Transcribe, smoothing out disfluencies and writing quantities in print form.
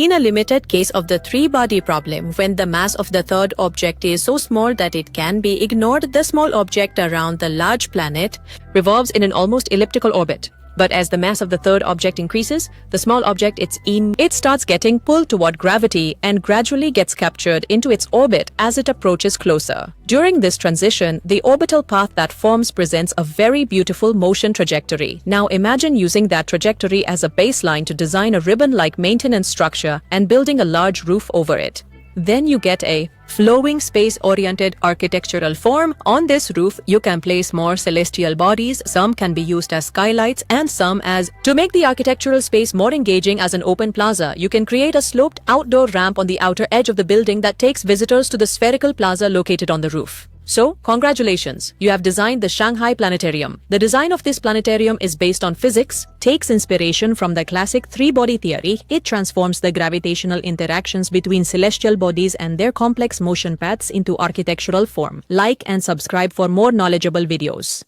In a limited case of the three-body problem, when the mass of the third object is so small that it can be ignored, the small object around the large planet revolves in an almost elliptical orbit. But as the mass of the third object increases, the small object it starts getting pulled toward gravity and gradually gets captured into its orbit as it approaches closer. During this transition, the orbital path that forms presents a very beautiful motion trajectory. Now imagine using that trajectory as a baseline to design a ribbon-like maintenance structure and building a large roof over it. Then you get a flowing space-oriented architectural form. On this roof, you can place more celestial bodies. Some can be used as skylights and some as... To make the architectural space more engaging as an open plaza, you can create a sloped outdoor ramp on the outer edge of the building that takes visitors to the spherical plaza located on the roof. So, congratulations, you have designed the Shanghai Planetarium. The design of this planetarium is based on physics, takes inspiration from the classic three-body theory. It transforms the gravitational interactions between celestial bodies and their complex motion paths into architectural form. Like and subscribe for more knowledgeable videos.